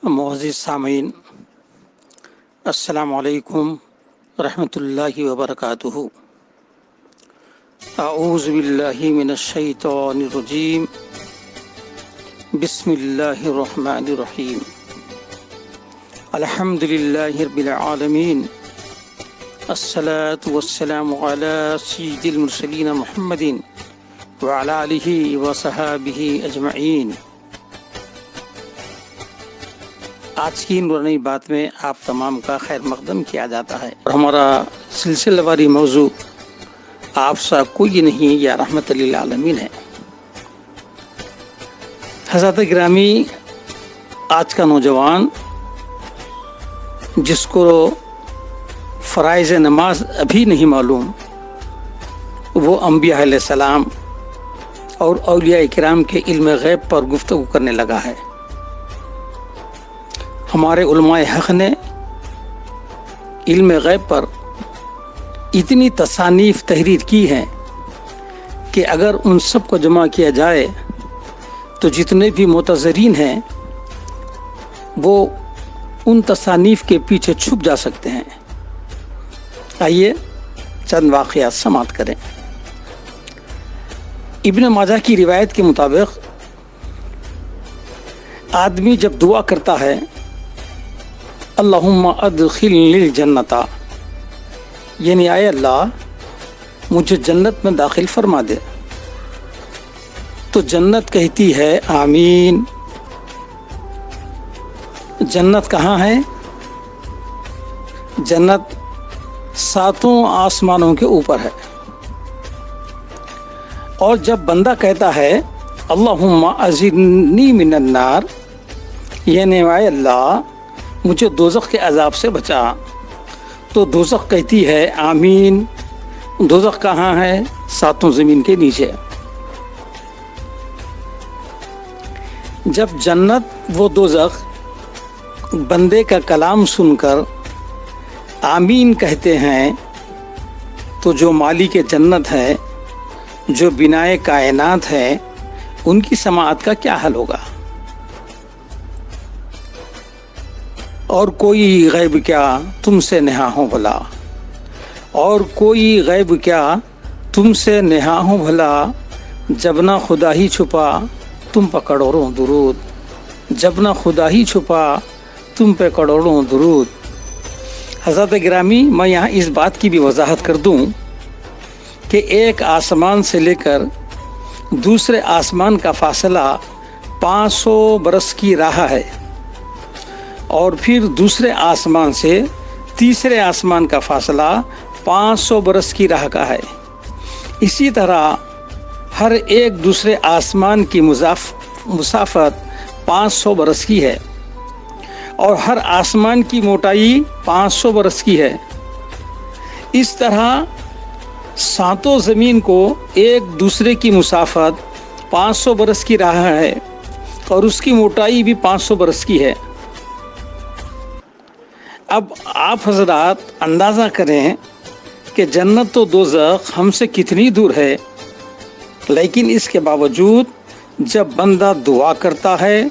معزز سامعین، السلام علیکم ورحمۃ اللہ وبرکاتہ۔ اعوذ باللہ من الشیطان الرجیم، بسم اللہ الرحمن الرحیم۔ الحمد للہ رب العالمین، الصلاة والسلام علی سید المرسلین محمد وعلی آلہ وصحابہ اجمعین۔ آج کی نورانی بات میں آپ تمام کا خیر مقدم کیا جاتا ہے، اور ہمارا سلسلہ واری موضوع آپ سا کوئی نہیں یا رحمت للعالمین ہے۔ حضرات گرامی، آج کا نوجوان جس کو فرائض نماز ابھی نہیں معلوم، وہ انبیاء علیہ السلام اور اولیاء کرام کے علم غیب پر گفتگو کرنے لگا ہے۔ ہمارے علماء حق نے علم غیب پر اتنی تصانیف تحریر کی ہیں کہ اگر ان سب کو جمع کیا جائے تو جتنے بھی معتذرین ہیں وہ ان تصانیف کے پیچھے چھپ جا سکتے ہیں۔ آئیے چند واقعات سماعت کریں۔ ابن ماجہ کی روایت کے مطابق آدمی جب دعا کرتا ہے اللہم ادخلنی الجنۃ، یعنی اے اللہ مجھے جنت میں داخل فرما دے، تو جنت کہتی ہے آمین۔ جنت کہاں ہے؟ جنت 7 آسمانوں کے اوپر ہے۔ اور جب بندہ کہتا ہے اللہم اجرنی من النار، یعنی اے اللہ مجھے دوزخ کے عذاب سے بچا، تو دوزخ کہتی ہے آمین۔ دوزخ کہاں ہے؟ 7 زمین کے نیچے۔ جب جنت و دوزخ بندے کا کلام سن کر آمین کہتے ہیں تو جو مالک جنت ہے، جو بنائے کائنات ہے، ان کی سماعت کا کیا حل ہوگا؟ اور کوئی غیب کیا تم سے نہا ہو بھلا، اور کوئی غیب کیا تم سے نہا ہو بھلا، جب نہ خدا ہی چھپا تم پہ کروڑوں درود، جب نہ خدا ہی چھپا تم پہ کروڑوں درود۔ حضرت گرامی، میں یہاں اس بات کی بھی وضاحت کر دوں کہ ایک آسمان سے لے کر دوسرے آسمان کا فاصلہ 500 برس کی راہ ہے، اور پھر دوسرے آسمان سے تیسرے آسمان کا فاصلہ 500 برس کی راہ کا ہے۔ اسی طرح ہر ایک دوسرے آسمان کی مسافت 500 برس کی ہے، اور ہر آسمان کی موٹائی 500 برس کی ہے۔ اس طرح 7 زمین کو ایک دوسرے کی مسافت 500 برس کی راہ ہے، اور اس کی موٹائی بھی 500 برس کی ہے۔ اب آپ حضرات اندازہ کریں کہ جنت و دوزخ ہم سے کتنی دور ہے، لیکن اس کے باوجود جب بندہ دعا کرتا ہے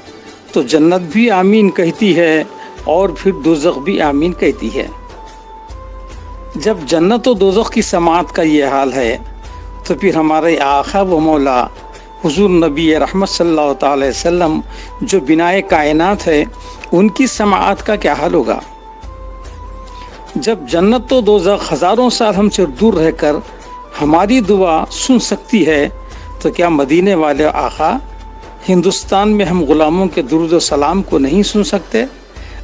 تو جنت بھی آمین کہتی ہے، اور پھر دوزخ بھی آمین کہتی ہے۔ جب جنت و دوزخ کی سماعت کا یہ حال ہے تو پھر ہمارے آقا و مولا حضور نبی رحمت صلی اللہ تعالی علیہ وسلم جو بنائے کائنات ہے، ان کی سماعت کا کیا حال ہوگا؟ جب جنت و دوزخ ہزاروں سال ہم سے دور رہ کر ہماری دعا سن سکتی ہے، تو کیا مدینے والے آقا ہندوستان میں ہم غلاموں کے درود و سلام کو نہیں سن سکتے؟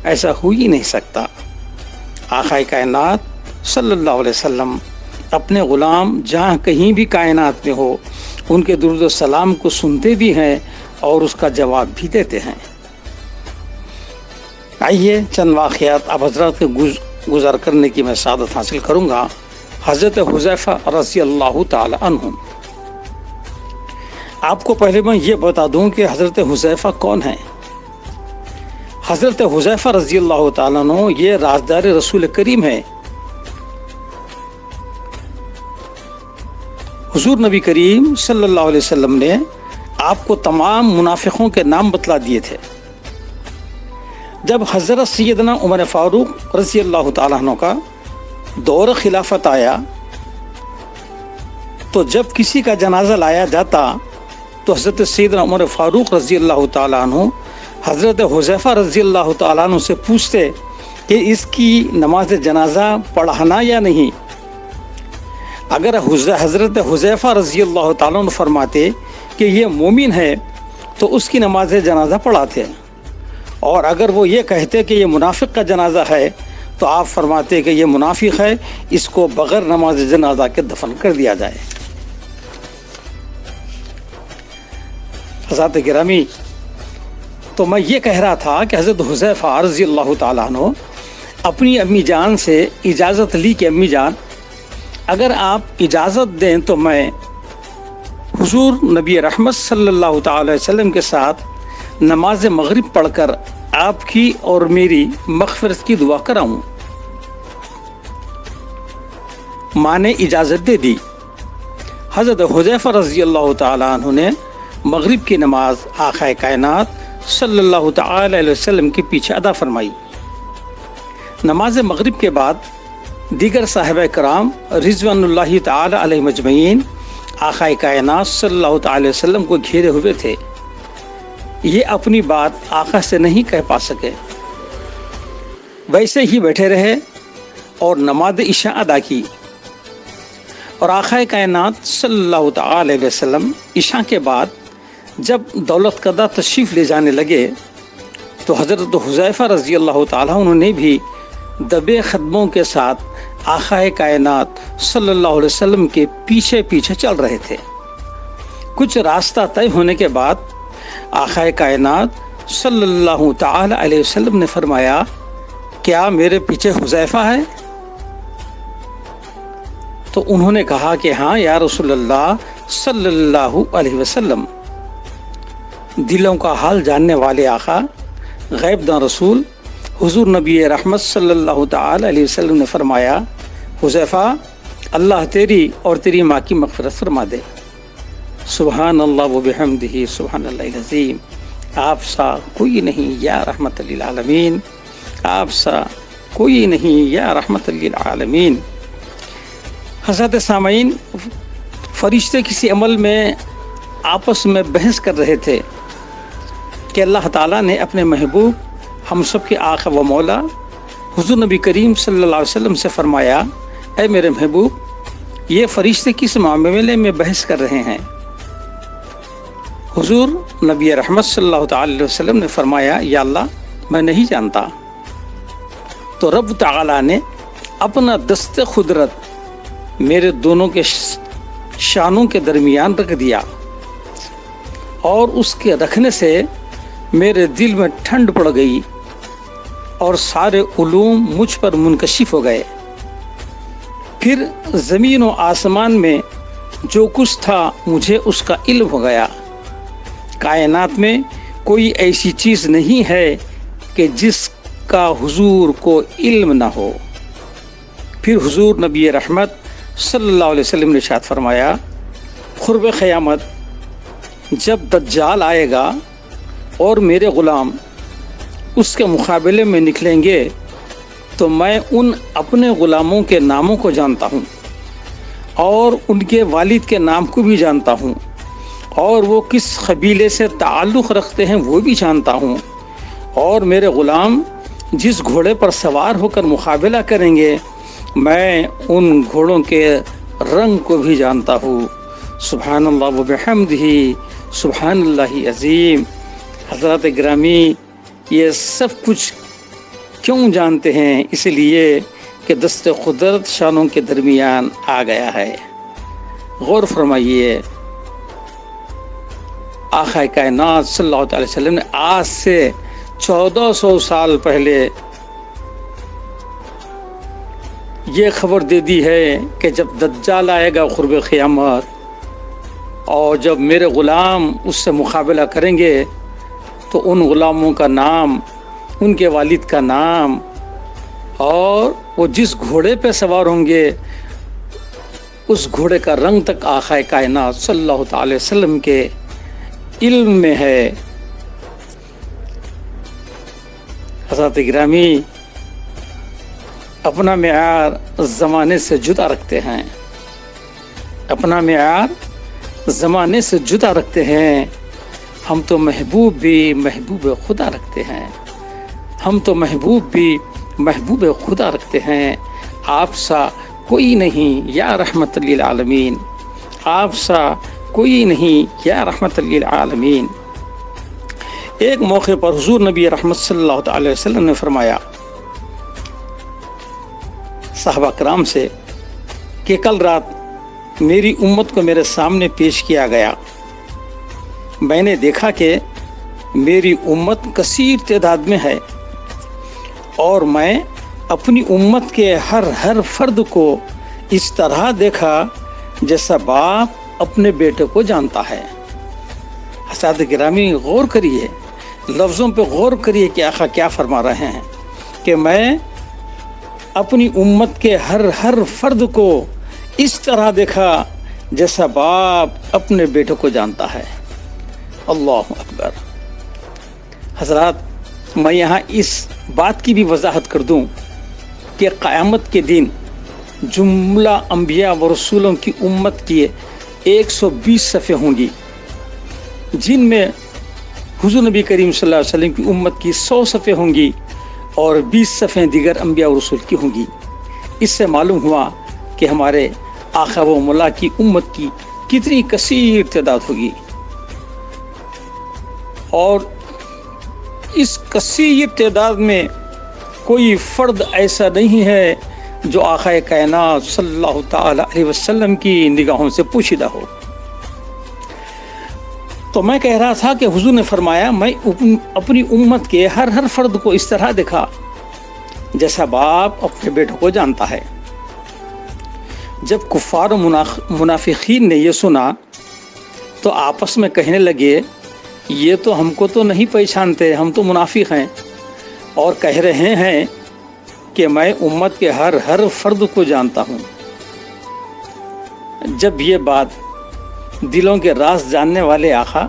ایسا ہو ہی نہیں سکتا۔ آقا کائنات صلی اللہ علیہ وسلم اپنے غلام جہاں کہیں بھی کائنات میں ہو ان کے درود و سلام کو سنتے بھی ہیں اور اس کا جواب بھی دیتے ہیں۔ آئیے چند واقعات آپ حضرات کے گزار کرنے کی میں سعادت حاصل کروں گا۔ حضرت حذیفہ رضی اللہ تعالی عنہ، آپ کو پہلے میں یہ بتا دوں کہ حضرت حذیفہ کون ہیں۔ حضرت حذیفہ رضی اللہ تعالیٰ عنہ یہ رازدار رسول کریم ہے۔ حضور نبی کریم صلی اللہ علیہ وسلم نے آپ کو تمام منافقوں کے نام بتلا دیے تھے۔ جب حضرت سیدنا عمر فاروق رضی اللہ تعالیٰ عنہ کا دور خلافت آیا تو جب کسی کا جنازہ لایا جاتا تو حضرت سیدنا عمر فاروق رضی اللہ تعالیٰ عنہ حضرت حذیفہ رضی اللہ تعالیٰ عنہ سے پوچھتے کہ اس کی نماز جنازہ پڑھانا یا نہیں۔ اگر حضرت حذیفہ رضی اللہ تعالیٰ عنہ فرماتے کہ یہ مومن ہے تو اس کی نماز جنازہ پڑھاتے، اور اگر وہ یہ کہتے کہ یہ منافق کا جنازہ ہے تو آپ فرماتے کہ یہ منافق ہے، اس کو بغیر نماز جنازہ کے دفن کر دیا جائے۔ حضرات گرامی، تو میں یہ کہہ رہا تھا کہ حضرت حذیفہ رضی اللہ تعالیٰ عنہ اپنی امی جان سے اجازت لی کہ امی جان اگر آپ اجازت دیں تو میں حضور نبی رحمت صلی اللہ تعالی علیہ وسلم کے ساتھ نماز مغرب پڑھ کر آپ کی اور میری مغفرت کی دعا کراؤں۔ ماں نے اجازت دے دی۔ حضرت حذیفہ رضی اللہ تعالیٰ عنہ نے مغرب کی نماز آقا کائنات صلی اللہ تعالی علیہ وسلم کے پیچھے ادا فرمائی۔ نماز مغرب کے بعد دیگر صحابہ کرام رضوان اللہ تعالی علیہ مجمعین آقا کائنات صلی اللہ تعالی علیہ وسلم کو گھیرے ہوئے تھے۔ یہ اپنی بات آقا سے نہیں کہہ پا سکے، ویسے ہی بیٹھے رہے اور نماز عشاء ادا کی، اور آقا کائنات صلی اللہ تعالی علیہ وسلم عشاء کے بعد جب دولت قدہ تشریف لے جانے لگے تو حضرت حذیفہ رضی اللہ تعالیٰ انہوں نے بھی دبے قدموں کے ساتھ آقا کائنات صلی اللہ علیہ وسلم کے پیچھے پیچھے چل رہے تھے۔ کچھ راستہ طے ہونے کے بعد آقا کائنات صلی اللہ تعالی علیہ وسلم نے فرمایا، کیا میرے پیچھے حذیفہ ہے؟ تو انہوں نے کہا کہ ہاں یا رسول اللہ صلی اللہ علیہ وسلم۔ دلوں کا حال جاننے والے آقا، غیب داں رسول حضور نبی رحمت صلی اللہ تعالی علیہ وسلم نے فرمایا، حذیفہ اللہ تیری اور تیری ماں کی مغفرت فرما دے۔ سبحان اللہ و بحمدہ سبحان اللہ العظیم، آپ سا کوئی نہیں یا رحمت للعالمین، آپ سا کوئی نہیں یا رحمت للعالمین۔ حضرت سامعین، فرشتے کسی عمل میں آپس میں بحث کر رہے تھے کہ اللہ تعالیٰ نے اپنے محبوب ہم سب کے آقا و مولا حضور نبی کریم صلی اللہ علیہ وسلم سے فرمایا، اے میرے محبوب، یہ فرشتے کس معاملے میں بحث کر رہے ہیں؟ حضور نبی رحمت صلی اللہ تعالی علیہ وسلم نے فرمایا، یا اللہ میں نہیں جانتا۔ تو رب تعالیٰ نے اپنا دست قدرت میرے دونوں کے شانوں کے درمیان رکھ دیا، اور اس کے رکھنے سے میرے دل میں ٹھنڈ پڑ گئی اور سارے علوم مجھ پر منکشف ہو گئے۔ پھر زمین و آسمان میں جو کچھ تھا مجھے اس کا علم ہو گیا۔ کائنات میں کوئی ایسی چیز نہیں ہے کہ جس کا حضور کو علم نہ ہو۔ پھر حضور نبی رحمت صلی اللہ علیہ وسلم نے ارشاد فرمایا، قرب قیامت جب دجال آئے گا اور میرے غلام اس کے مقابلے میں نکلیں گے تو میں ان اپنے غلاموں کے ناموں کو جانتا ہوں اور ان کے والد کے نام کو بھی جانتا ہوں، اور وہ کس قبیلے سے تعلق رکھتے ہیں وہ بھی جانتا ہوں، اور میرے غلام جس گھوڑے پر سوار ہو کر مقابلہ کریں گے میں ان گھوڑوں کے رنگ کو بھی جانتا ہوں۔ سبحان اللہ و بحمدہ سبحان اللہ عظیم۔ حضرات گرامی، یہ سب کچھ کیوں جانتے ہیں؟ اس لیے کہ دست قدرت شانوں کے درمیان آ گیا ہے۔ غور فرمائیے، آقا کائنات صلی اللہ علیہ وسلم نے آج سے 1400 سال پہلے یہ خبر دے دی ہے کہ جب دجال آئے گا قرب قیامت اور جب میرے غلام اس سے مقابلہ کریں گے تو ان غلاموں کا نام، ان کے والد کا نام، اور وہ جس گھوڑے پہ سوار ہوں گے اس گھوڑے کا رنگ تک آقا کائنات صلی اللہ تعالی وسلم کے علم میں ہے۔ حضرات گرامی، اپنا معیار زمانے سے جدا رکھتے ہیں، اپنا معیار زمانے سے جدا رکھتے ہیں۔ ہم تو محبوب بھی محبوب خدا رکھتے ہیں، ہم تو محبوب بھی محبوب خدا رکھتے ہیں۔ آپ سا کوئی نہیں یا رحمت للعالمین، آپ سا کوئی نہیں یا رحمت للعالمین۔ ایک موقع پر حضور نبی رحمت صلی اللہ علیہ وسلم نے فرمایا صحابہ کرام سے کہ کل رات میری امت کو میرے سامنے پیش کیا گیا، میں نے دیکھا کہ میری امت کثیر تعداد میں ہے، اور میں اپنی امت کے ہر فرد کو اس طرح دیکھا جیسا باپ اپنے بیٹے کو جانتا ہے۔ حضرات گرامی، غور کریے، لفظوں پہ غور کریے کہ آقا کیا فرما رہے ہیں کہ میں اپنی امت کے ہر فرد کو اس طرح دیکھا جیسا باپ اپنے بیٹے کو جانتا ہے۔ اللہ اکبر۔ حضرات، میں یہاں اس بات کی بھی وضاحت کر دوں کہ قیامت کے دن جملہ انبیاء و رسولوں کی امت کی 120 صفیں ہوں گی، جن میں حضور نبی کریم صلی اللہ علیہ وسلم کی امت کی 100 صفیں ہوں گی اور 20 صفیں دیگر انبیاء و رسول کی ہوں گی۔ اس سے معلوم ہوا کہ ہمارے آقا و مولا کی امت کی کتنی کثیر تعداد ہوگی، اور اس کثیر تعداد میں کوئی فرد ایسا نہیں ہے جو آقا کائنات صلی اللہ تعالی علیہ وسلم کی نگاہوں سے پوشیدہ ہو۔ تو میں کہہ رہا تھا کہ حضور نے فرمایا میں اپنی امت کے ہر فرد کو اس طرح دیکھا جیسا باپ اپنے بیٹوں کو جانتا ہے۔ جب کفار و منافقین نے یہ سنا تو آپس میں کہنے لگے یہ تو ہم کو تو نہیں پہچانتے، ہم تو منافق ہیں، اور کہہ رہے ہیں کہ میں امت کے ہر فرد کو جانتا ہوں۔ جب یہ بات دلوں کے راز جاننے والے آقا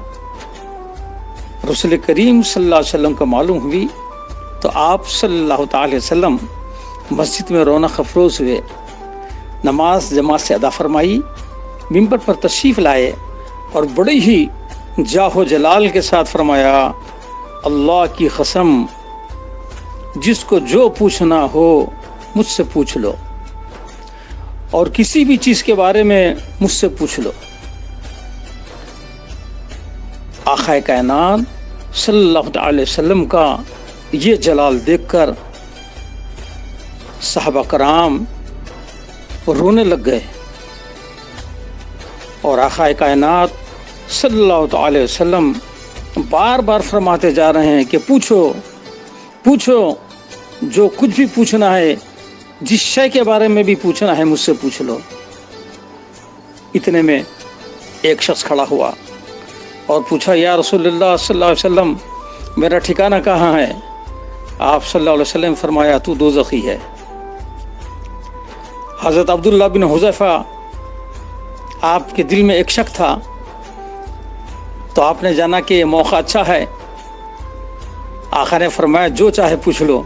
رسول کریم صلی اللہ علیہ وسلم کو معلوم ہوئی تو آپ صلی اللہ تعالی وسلم مسجد میں رونق افروز ہوئے، نماز جماعت سے ادا فرمائی، ممبر پر تشریف لائے اور بڑے ہی جاہ و جلال کے ساتھ فرمایا اللہ کی قسم، جس کو جو پوچھنا ہو مجھ سے پوچھ لو، اور کسی بھی چیز کے بارے میں مجھ سے پوچھ لو۔ آقا کائنات صلی اللہ علیہ وسلم کا یہ جلال دیکھ کر صحابہ کرام رونے لگ گئے، اور آقا کائنات صلی اللہ علیہ وسلم بار بار فرماتے جا رہے ہیں کہ پوچھو پوچھو، جو کچھ بھی پوچھنا ہے، جس شے کے بارے میں بھی پوچھنا ہے مجھ سے پوچھ لو۔ اتنے میں ایک شخص کھڑا ہوا اور پوچھا یا رسول اللہ صلی اللہ علیہ وسلم، میرا ٹھکانہ کہاں ہے؟ آپ صلی اللہ علیہ وسلم فرمایا تو دوزخی ہے۔ حضرت عبداللہ بن حذیفہ، آپ کے دل میں ایک شک تھا، تو آپ نے جانا کہ یہ موقع اچھا ہے، آقا نے فرمایا جو چاہے پوچھ لو۔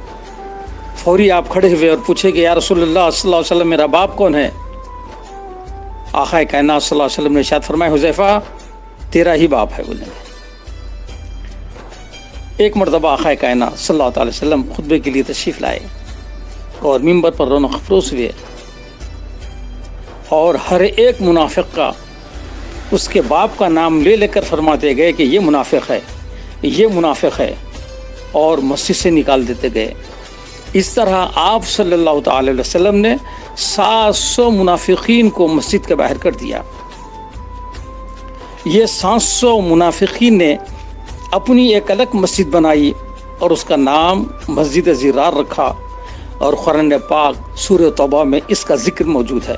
فوری آپ کھڑے ہوئے اور پوچھے کہ یا رسول اللہ صلی اللہ علیہ وسلم میرا باپ کون ہے؟ آقا کائنات صلی اللہ علیہ وسلم نے ارشاد فرمایا حذیفہ تیرا ہی باپ ہے۔ بولے ایک مرتبہ آقا کائنات صلی اللہ علیہ وسلم خطبے کے لیے تشریف لائے اور ممبر پر رونق افروز ہوئے، اور ہر ایک منافق کا اس کے باپ کا نام لے لے کر فرماتے گئے کہ یہ منافق ہے، یہ منافق ہے، اور مسجد سے نکال دیتے گئے۔ اس طرح آپ صلی اللہ تعالی علیہ وسلم نے 700 منافقین کو مسجد کے باہر کر دیا۔ یہ 700 منافقین نے اپنی ایک الگ مسجد بنائی اور اس کا نام مسجد زرار رکھا، اور قرآن پاک سورہ توبہ میں اس کا ذکر موجود ہے۔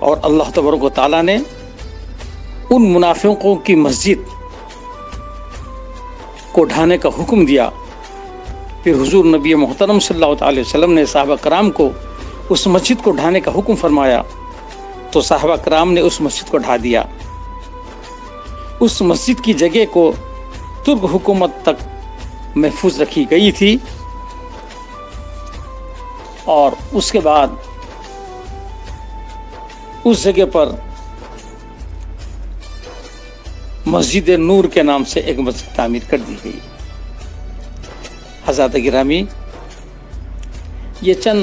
اور اللہ تبارک و تعالیٰ نے ان منافقوں کی مسجد کو ڈھانے کا حکم دیا۔ پھر حضور نبی محترم صلی اللہ علیہ وسلم نے صحابہ کرام کو اس مسجد کو ڈھانے کا حکم فرمایا، تو صحابہ کرام نے اس مسجد کو ڈھا دیا۔ اس مسجد کی جگہ کو ترک حکومت تک محفوظ رکھی گئی تھی، اور اس کے بعد اس جگہ پر مسجد نور کے نام سے ایک مسجد تعمیر کر دی گئی۔ حضرات گرامی، یہ چند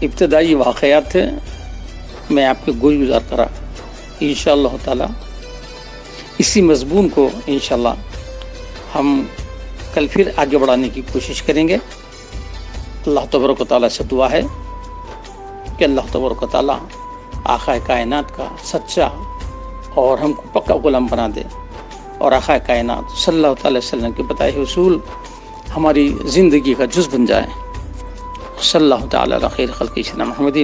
ابتدائی واقعات تھے، میں آپ کے گوش گزار کرا۔ انشاءاللہ تعالی اسی مضمون کو انشاءاللہ ہم کل پھر آگے بڑھانے کی کوشش کریں گے۔ اللہ تبارک و تعالیٰ سے دعا ہے کہ اللہ تبارک و تعالیٰ آقا کائنات کا سچا اور ہم کو پکا غلام بنا دے، اور آقا کائنات صلی اللہ تعالی وسلم کے بتائے اصول ہماری زندگی کا جز بن جائے۔ صلی اللہ تعالی علی خیر خلق سیدنا محمد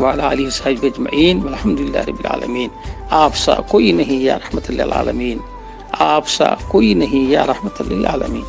وعلی آلہ وصحبہ اجمعین والحمد للہ رب العالمین۔ آپ سا کوئی نہیں یا رحمت للعالمین، آپ سا کوئی نہیں یا رحمت للعالمین۔